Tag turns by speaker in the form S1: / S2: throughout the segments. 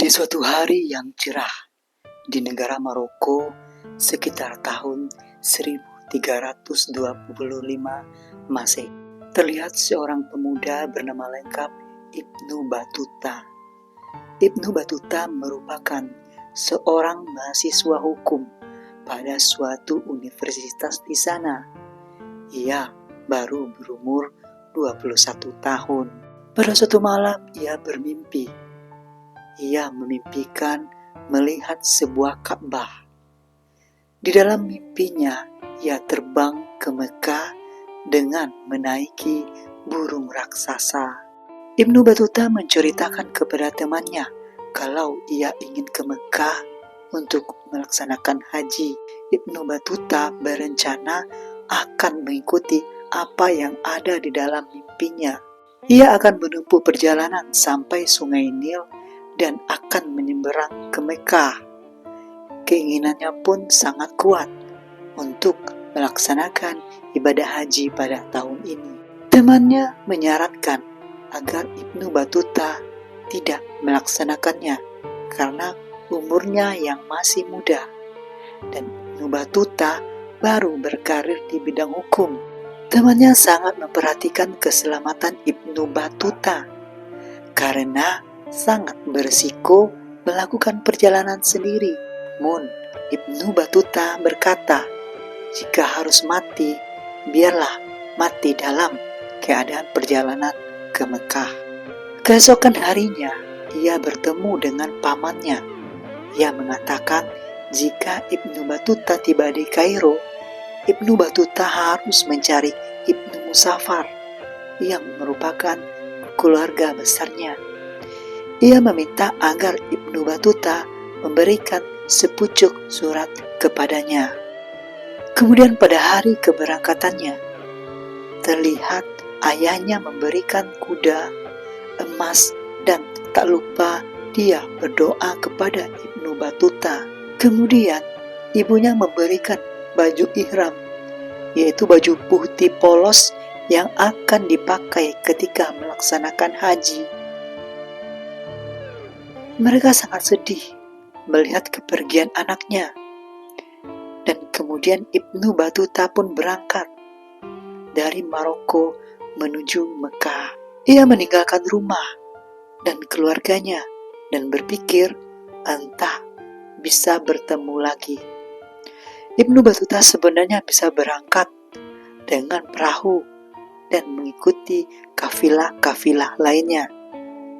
S1: Di suatu hari yang cerah di negara Maroko sekitar tahun 1325 Masehi, terlihat seorang pemuda bernama lengkap Ibnu Battuta. Ibnu Battuta merupakan seorang mahasiswa hukum pada suatu universitas di sana. Ia baru berumur 21 tahun. Pada suatu malam ia bermimpi. Ia memimpikan melihat sebuah Ka'bah. Di dalam mimpinya, ia terbang ke Mekah dengan menaiki burung raksasa. Ibnu Battuta menceritakan kepada temannya kalau ia ingin ke Mekah untuk melaksanakan haji. Ibnu Battuta berencana akan mengikuti apa yang ada di dalam mimpinya. Ia akan menempuh perjalanan sampai Sungai Nil dan akan menyeberang ke Mekah. Keinginannya pun sangat kuat untuk melaksanakan ibadah haji pada tahun ini. Temannya menyarankan agar Ibnu Battuta tidak melaksanakannya karena umurnya yang masih muda dan Ibnu Battuta baru berkarir di bidang hukum. Temannya sangat memperhatikan keselamatan Ibnu Battuta karena sangat berisiko melakukan perjalanan sendiri. Namun Ibnu Battuta berkata, jika harus mati, biarlah mati dalam keadaan perjalanan ke Mekah. Keesokan harinya, ia bertemu dengan pamannya. Ia mengatakan jika Ibnu Battuta tiba di Kairo, Ibnu Battuta harus mencari Ibnu Musafar yang merupakan keluarga besarnya. Ia meminta agar Ibnu Battuta memberikan sepucuk surat kepadanya. Kemudian pada hari keberangkatannya, terlihat ayahnya memberikan kuda, emas, dan tak lupa dia berdoa kepada Ibnu Battuta. Kemudian ibunya memberikan baju ihram, yaitu baju putih polos yang akan dipakai ketika melaksanakan haji. Mereka sangat sedih melihat kepergian anaknya. Dan kemudian Ibnu Battuta pun berangkat dari Maroko menuju Mekah. Ia meninggalkan rumah dan keluarganya dan berpikir entah bisa bertemu lagi. Ibnu Battuta sebenarnya bisa berangkat dengan perahu dan mengikuti kafilah-kafilah lainnya.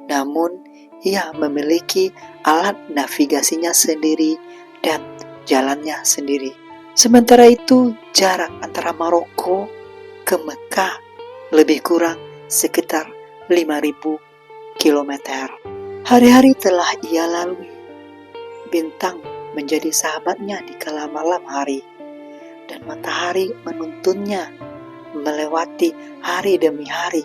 S1: Namun ia memiliki alat navigasinya sendiri dan jalannya sendiri. Sementara itu, jarak antara Maroko ke Mekah lebih kurang sekitar 5.000 km. Hari-hari telah ia lalui. Bintang menjadi sahabatnya di kala malam hari, dan matahari menuntunnya melewati hari demi hari.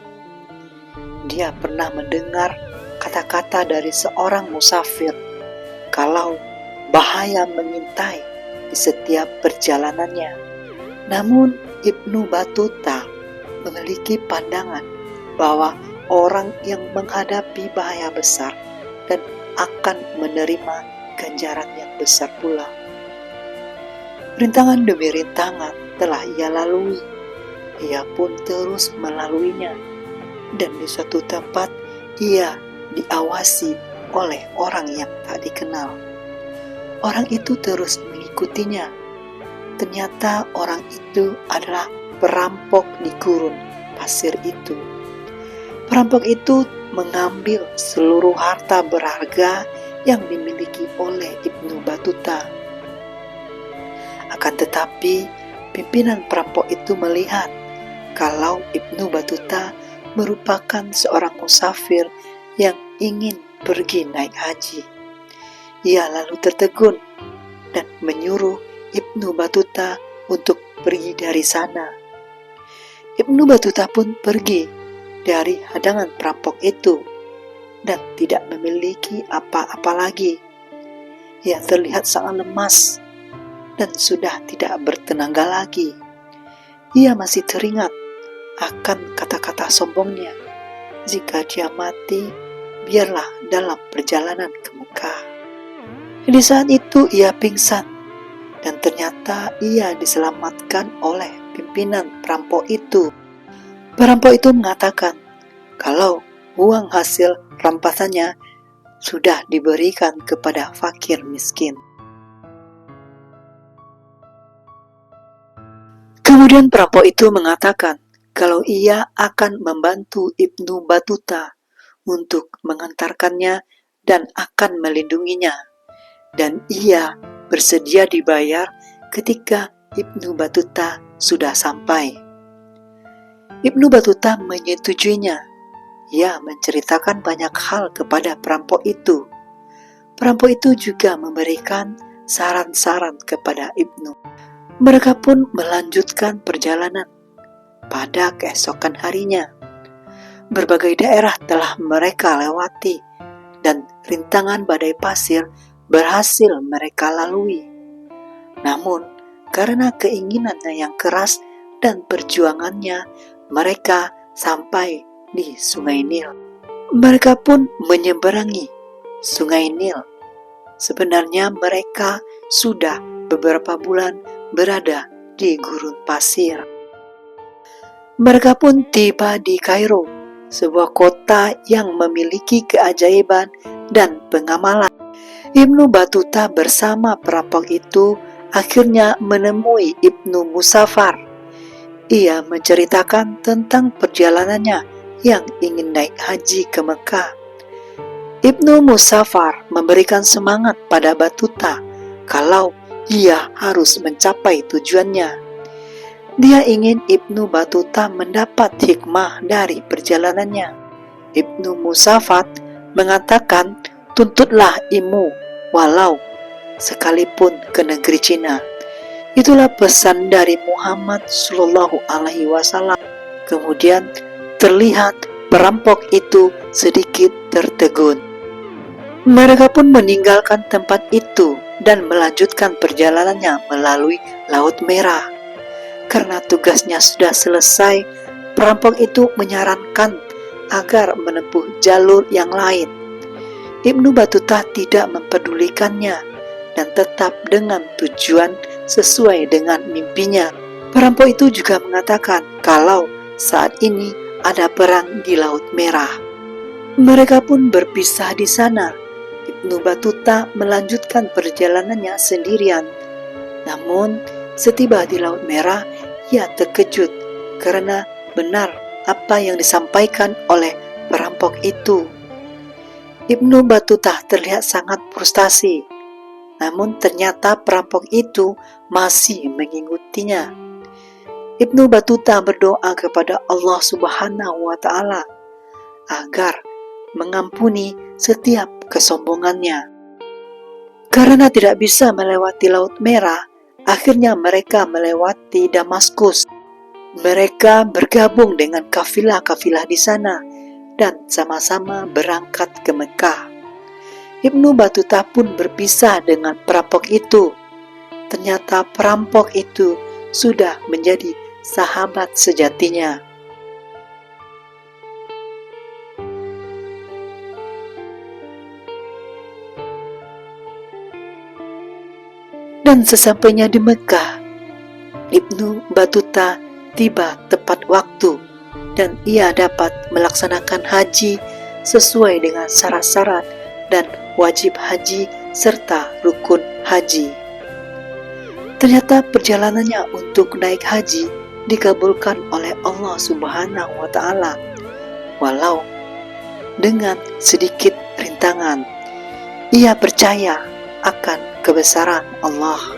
S1: Dia pernah mendengar kata-kata dari seorang musafir kalau bahaya mengintai di setiap perjalanannya. Namun Ibnu Battuta memiliki pandangan bahwa orang yang menghadapi bahaya besar dan akan menerima ganjaran yang besar pula. Rintangan demi rintangan telah ia lalui. Ia pun terus melaluinya, dan di suatu tempat ia diawasi oleh orang yang tak dikenal. Orang itu terus mengikutinya. Ternyata orang itu adalah perampok di gurun pasir itu. Perampok itu mengambil seluruh harta berharga yang dimiliki oleh Ibnu Battuta. Akan tetapi, pimpinan perampok itu melihat kalau Ibnu Battuta merupakan seorang musafir yang ingin pergi naik haji. Ia lalu tertegun dan menyuruh Ibnu Battuta untuk pergi dari sana. Ibnu Battuta pun pergi dari hadangan perampok itu dan tidak memiliki apa-apa lagi. Ia terlihat sangat lemas dan sudah tidak bertenaga lagi. Ia masih teringat akan kata-kata sombongnya. Jika dia mati, biarlah dalam perjalanan ke Mekah. Di saat itu ia pingsan, dan ternyata ia diselamatkan oleh pimpinan perampok itu. Perampok itu mengatakan kalau uang hasil rampasannya sudah diberikan kepada fakir miskin. Kemudian perampok itu mengatakan kalau ia akan membantu Ibnu Batuta untuk mengantarkannya dan akan melindunginya, dan ia bersedia dibayar ketika Ibnu Batuta sudah sampai. Ibnu Batuta menyetujuinya. Ia menceritakan banyak hal kepada perampok itu. Perampok itu juga memberikan saran-saran kepada Ibnu. Mereka pun melanjutkan perjalanan. Pada keesokan harinya, berbagai daerah telah mereka lewati, dan rintangan badai pasir berhasil mereka lalui. Namun, karena keinginannya yang keras dan perjuangannya, mereka sampai di Sungai Nil. Mereka pun menyeberangi Sungai Nil. Sebenarnya mereka sudah beberapa bulan berada di gurun pasir. Mereka pun tiba di Kairo, sebuah kota yang memiliki keajaiban dan pengamalan. Ibnu Batuta bersama perampok itu akhirnya menemui Ibnu Musafar. Ia menceritakan tentang perjalanannya yang ingin naik haji ke Mekah. Ibnu Musafar memberikan semangat pada Batuta kalau ia harus mencapai tujuannya. Dia ingin Ibnu Batuta mendapat hikmah dari perjalanannya. Ibnu Musafar mengatakan, tuntutlah ilmu walau sekalipun ke negeri Cina. Itulah pesan dari Muhammad Sallallahu Alaihi Wasallam. Kemudian terlihat perampok itu sedikit tertegun. Mereka pun meninggalkan tempat itu dan melanjutkan perjalanannya melalui Laut Merah. Karena tugasnya sudah selesai, perampok itu menyarankan agar menempuh jalur yang lain. Ibnu Batuta tidak mempedulikannya dan tetap dengan tujuan sesuai dengan mimpinya. Perampok itu juga mengatakan kalau saat ini ada perang di Laut Merah. Mereka pun berpisah di sana. Ibnu Batuta melanjutkan perjalanannya sendirian. Namun, setiba di Laut Merah, ia terkejut karena benar apa yang disampaikan oleh perampok itu. Ibnu Batuta terlihat sangat frustasi, namun ternyata perampok itu masih mengikutinya. Ibnu Batuta berdoa kepada Allah Subhanahu wa Ta'ala agar mengampuni setiap kesombongannya. Karena tidak bisa melewati Laut Merah, akhirnya mereka melewati Damaskus. Mereka bergabung dengan kafilah-kafilah di sana dan sama-sama berangkat ke Mekah. Ibnu Batuta pun berpisah dengan perampok itu. Ternyata perampok itu sudah menjadi sahabat sejatinya. Dan sesampainya di Mekah, Ibnu Batuta tiba tepat waktu dan ia dapat melaksanakan haji sesuai dengan syarat-syarat dan wajib haji serta rukun haji. Ternyata perjalanannya untuk naik haji dikabulkan oleh Allah Subhanahu wa Ta'ala, walau dengan sedikit rintangan. Ia percaya akan kebesaran Allah.